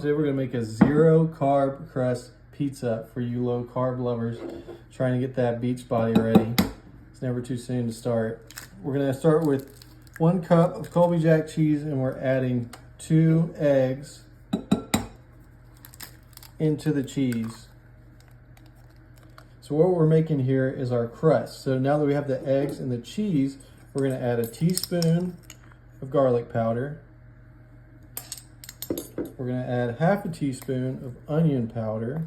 Today we're gonna make a 0 carb crust pizza for you low carb lovers trying to get that beach body ready. It's never too soon to start. We're gonna start with 1 cup of Colby Jack cheese, and we're adding 2 eggs into the cheese. So what we're making here is our crust. So now that we have the eggs and the cheese, we're gonna add a teaspoon of garlic powder. We're gonna add half a teaspoon of onion powder.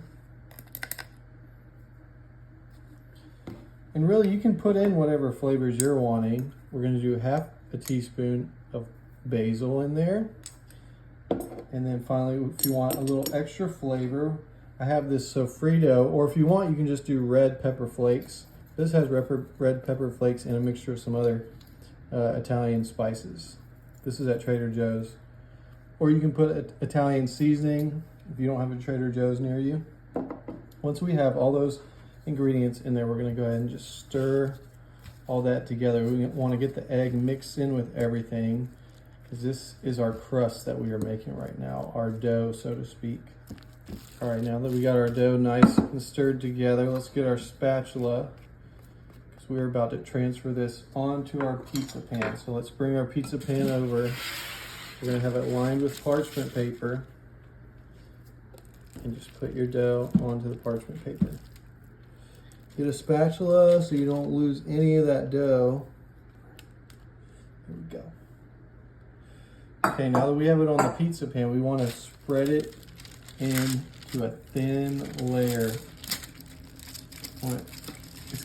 And really you can put in whatever flavors you're wanting. We're gonna do half a teaspoon of basil in there. And then finally, if you want a little extra flavor, I have this sofrito, or if you want, you can just do red pepper flakes. This has red pepper flakes and a mixture of some other Italian spices. This is at Trader Joe's. Or you can put Italian seasoning if you don't have a Trader Joe's near you. Once we have all those ingredients in there, we're gonna go ahead and just stir all that together. We wanna get the egg mixed in with everything, because this is our crust that we are making right now, our dough, so to speak. All right, now that we got our dough nice and stirred together, let's get our spatula, because we're about to transfer this onto our pizza pan. So let's bring our pizza pan over. We're gonna have it lined with parchment paper, and just put your dough onto the parchment paper. Get a spatula so you don't lose any of that dough. There we go. Okay, now that we have it on the pizza pan, we want to spread it into a thin layer.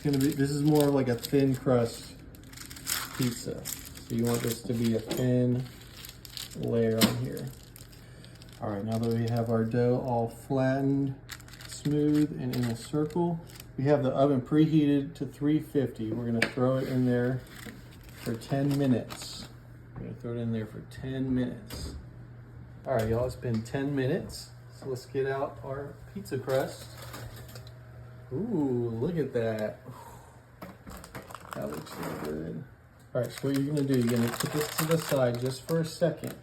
This is more like a thin crust pizza. So you want this to be a thin layer on here. All right, now that we have our dough all flattened, smooth, and in a circle, we have the oven preheated to 350. We're gonna throw it in there for 10 minutes. We're gonna throw it in there for 10 minutes. All right, y'all, it's been 10 minutes. So let's get out our pizza crust. Ooh, look at that. That looks so good. All right, so what you're gonna do, you're gonna put this to the side just for a second.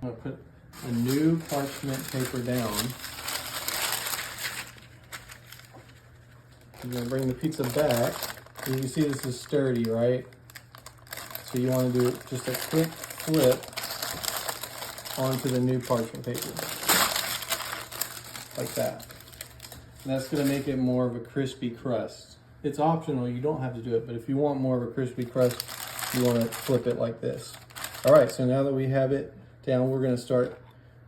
I'm gonna put a new parchment paper down. You're gonna bring the pizza back. And you can see this is sturdy, right? So you wanna do just a quick flip onto the new parchment paper. Like that. And that's gonna make it more of a crispy crust. It's optional, you don't have to do it, but if you want more of a crispy crust, you wanna flip it like this. All right, so now that we have it down, we're gonna start,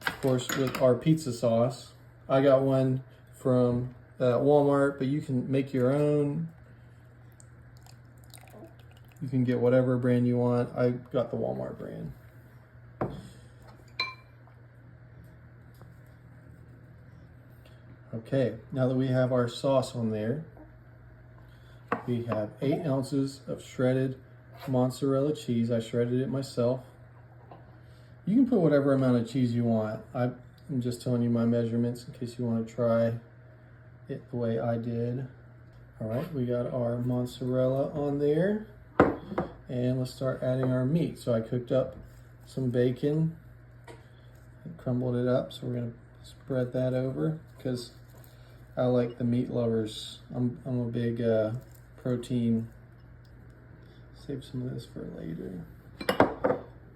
of course, with our pizza sauce. I got one from Walmart, but you can make your own. You can get whatever brand you want. I got the Walmart brand. Okay, now that we have our sauce on there, we have 8 ounces of shredded mozzarella cheese. I shredded it myself. You can put whatever amount of cheese you want. I'm just telling you my measurements in case you want to try it the way I did. All right, we got our mozzarella on there, and let's start adding our meat. So I cooked up some bacon and crumbled it up. So we're gonna spread that over, because I like the meat lovers. I'm a big protein. Save some of this for later.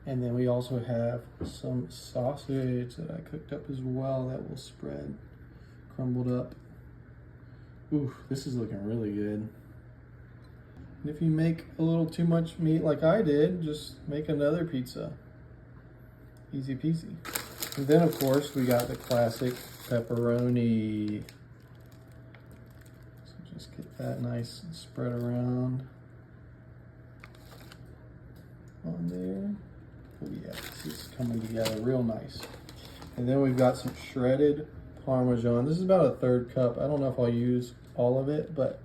And then we also have some sausage that I cooked up as well that will spread, crumbled up. Ooh, this is looking really good. And if you make a little too much meat like I did, just make another pizza. Easy peasy. And then of course we got the classic pepperoni. So just get that nice and spread around on there. Oh yeah, this is coming together real nice. And then we've got some shredded Parmesan. This is about a 1/3 cup. I don't know if I'll use all of it, but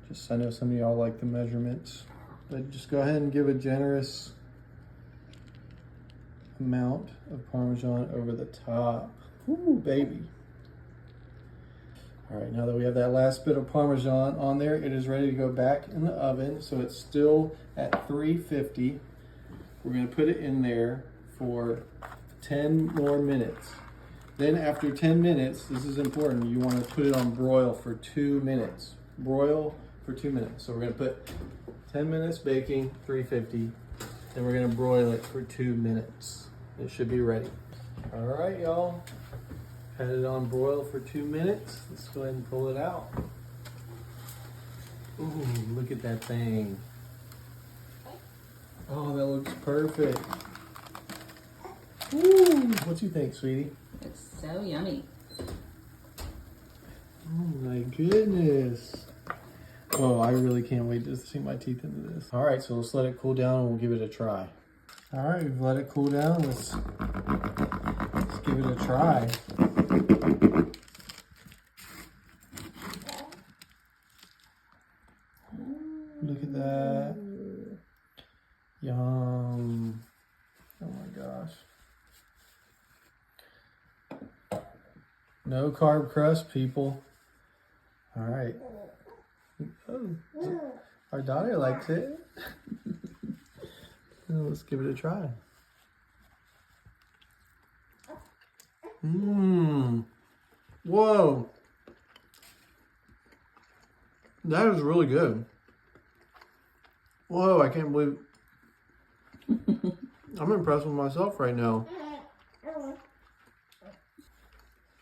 just, I know some of y'all like the measurements. But just go ahead and give a generous amount of Parmesan over the top. Ooh, baby. All right, now that we have that last bit of Parmesan on there, it is ready to go back in the oven. So it's still at 350. We're gonna put it in there for 10 more minutes. Then after 10 minutes, this is important, you want to put it on broil for 2 minutes. Broil for 2 minutes. So we're going to put 10 minutes baking, 350. Then we're going to broil it for 2 minutes. It should be ready. All right, y'all. Had it on broil for 2 minutes. Let's go ahead and pull it out. Ooh, look at that thing. Oh, that looks perfect. Ooh, what you think, sweetie? It's so yummy. Oh my goodness. Oh, I really can't wait to sink my teeth into this. All right, so let's let it cool down and we'll give it a try. All right, we've let it cool down. Let's give it a try. Look at that. Yum. Oh my gosh. No carb crust, people. All right. Oh, our daughter likes it. Let's give it a try. Mmm. Whoa. That is really good. Whoa, I can't believe. I'm impressed with myself right now.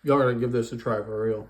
Y'all gotta give this a try for real.